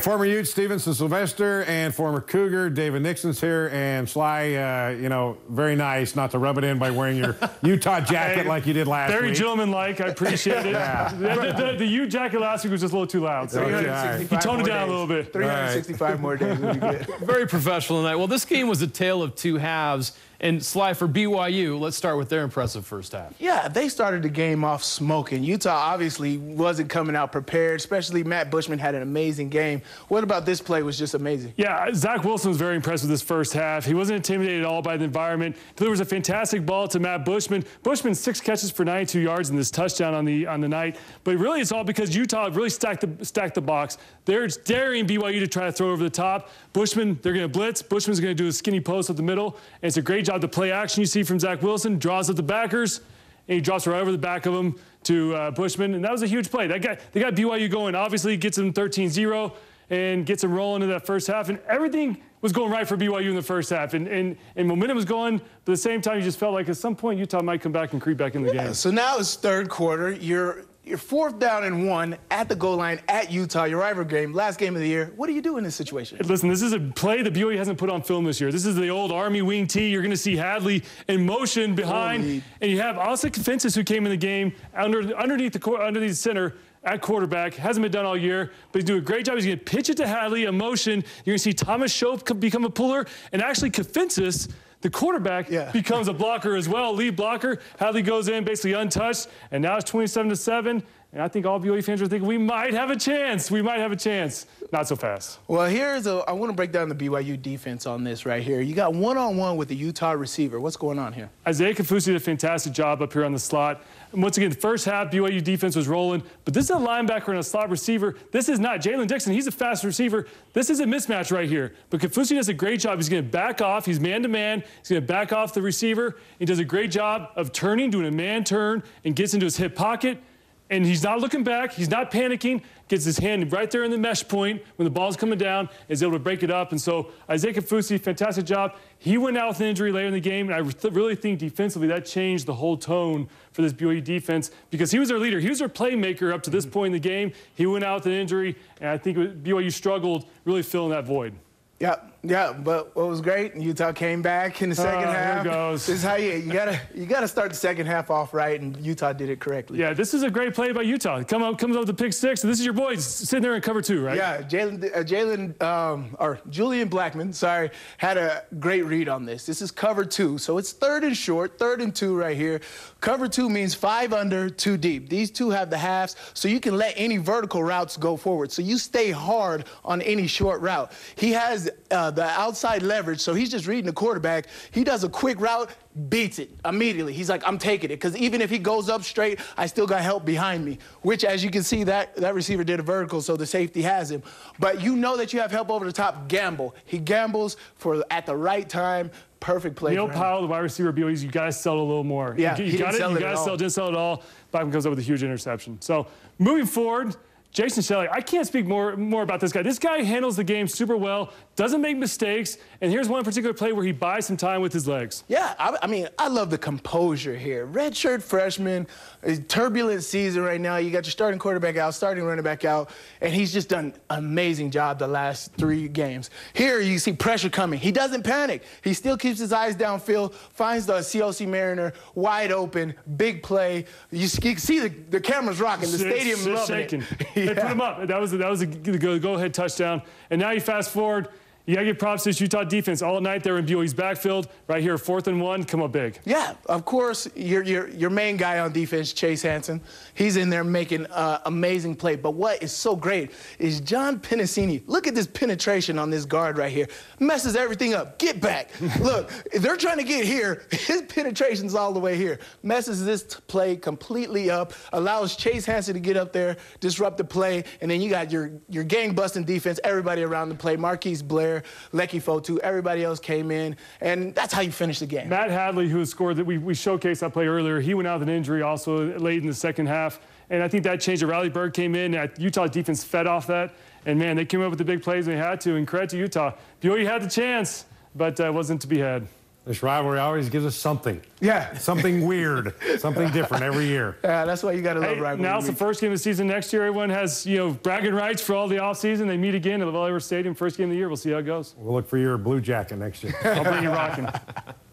right, former Ute Stevenson Sylvester and former Cougar David Nixon's here, and Sly, you know, very nice not to rub it in by wearing your Utah jacket like you did last week. Very gentlemanlike, I appreciate it. Yeah. The Ute jacket last week was just a little too loud, so he toned it down a little bit. 365 more days would be good. Very professional tonight. Well, this game was a tale of two halves. And Sly, for BYU, let's start with their impressive first half. Yeah, they started the game off smoking. Utah obviously wasn't coming out prepared, especially Matt Bushman had an amazing game. What about this play was just amazing? Yeah, Zach Wilson was very impressed with this first half. He wasn't intimidated at all by the environment. There was a fantastic ball to Matt Bushman. Bushman 6 catches for 92 yards in this touchdown on the night. But really, it's all because Utah really stacked the box. They're daring BYU to try to throw over the top. Bushman, they're going to blitz. Bushman's going to do a skinny post up the middle. And it's a great job. The play action you see from Zach Wilson, draws up the backers, and he drops right over the back of him to Bushman. And that was a huge play. They got BYU going. Obviously, gets them 13-0 and gets them rolling into that first half. And everything was going right for BYU in the first half. And momentum was going, but at the same time, you just felt like at some point Utah might come back and creep back in the game. So now it's third quarter. You're 4th down and 1 at the goal line at Utah, your rivalry game, last game of the year. What do you do in this situation? Listen, this is a play that BYU hasn't put on film this year. This is the old Army wing T. You're going to see Hadley in motion behind, and you have Oscar Fences, who came in the game underneath the center at quarterback. Hasn't been done all year, but he's doing a great job. He's going to pitch it to Hadley in motion. You're going to see Thomas Shope become a puller, and actually Kafensis, the quarterback, becomes a blocker as well, lead blocker. Hadley goes in basically untouched, and now it's 27-7. And I think all BYU fans are thinking we might have a chance. We might have a chance. Not so fast. Well, I want to break down the BYU defense on this right here. You got one-on-one with the Utah receiver. What's going on here? Isaiah Kafusi did a fantastic job up here on the slot. And once again, the first half, BYU defense was rolling. But this is a linebacker and a slot receiver. This is not Jalen Dixon. He's a fast receiver. This is a mismatch right here. But Kafusi does a great job. He's going to back off. He's man-to-man. He's going to back off the receiver. He does a great job of turning, doing a man turn, and gets into his hip pocket. And he's not looking back. He's not panicking. Gets his hand right there in the mesh point when the ball's coming down, is able to break it up. And so Isaiah Kafusi, fantastic job. He went out with an injury later in the game, and I really think defensively that changed the whole tone for this BYU defense because he was their leader. He was their playmaker up to this point in the game. He went out with an injury, and I think BYU struggled really filling that void. Yeah, but what was great, Utah came back in the second half. Here it goes. This is how you gotta start the second half off right, and Utah did it correctly. Yeah, this is a great play by Utah. Comes up with the pick 6, and this is your boy sitting there in cover 2, right? Yeah, Julian Blackman, sorry, had a great read on this. This is cover 2, so it's 3rd and short, 3rd and 2 right here. Cover 2 means 5 under, 2 deep. These two have the halves, so you can let any vertical routes go forward. So you stay hard on any short route. He has the outside leverage, so he's just reading the quarterback. He does a quick route, beats it immediately. He's like, I'm taking it, because even if he goes up straight, I still got help behind me, which, as you can see, that receiver did a vertical, so the safety has him. But you know that you have help over the top. Gamble. He gambles at the right time. Perfect play. Neil Powell, the wide receiver, BYU, you got to sell it a little more. Yeah, you got it. You got to sell. Didn't sell it all. Blackman comes up with a huge interception. So moving forward, Jason Shelley, I can't speak more about this guy. This guy handles the game super well, doesn't make mistakes, and here's one particular play where he buys some time with his legs. Yeah, I mean, I love the composure here. Redshirt freshman, a turbulent season right now. You got your starting quarterback out, starting running back out, and he's just done an amazing job the last 3 games. Here you see pressure coming. He doesn't panic. He still keeps his eyes downfield, finds the CLC Mariner wide open, big play. You see the cameras rocking, the stadium loving shaking. it. They put him up. That was a go-ahead touchdown. And now you fast forward. You got to give props to this Utah defense. All night they were in BYU's backfield. Right here, 4th and 1, come up big. Yeah, of course, your main guy on defense, Chase Hansen, he's in there making amazing play. But what is so great is John Pennicini. Look at this penetration on this guard right here. Messes everything up. Get back. Look, if they're trying to get here, his penetration's all the way here. Messes this play completely up, allows Chase Hansen to get up there, disrupt the play, and then you got your gang-busting defense, everybody around the play, Marquise Blair, Lecky Fotu, everybody else came in, and that's how you finish the game. Matt Hadley, who scored that we showcased that play earlier, he went out with an injury also late in the second half, and I think that changed. Riley Bird came in, Utah defense fed off that, and man, they came up with the big plays and they had to, and credit to Utah. BYU had the chance, but it wasn't to be had. This rivalry always gives us something. Yeah. Something weird, something different every year. Yeah, that's why you got to love rivalry. Now it's the first game of the season next year. Everyone has, bragging rights for all the offseason. They meet again at the BYU Stadium, first game of the year. We'll see how it goes. We'll look for your blue jacket next year. I'll bring you rocking.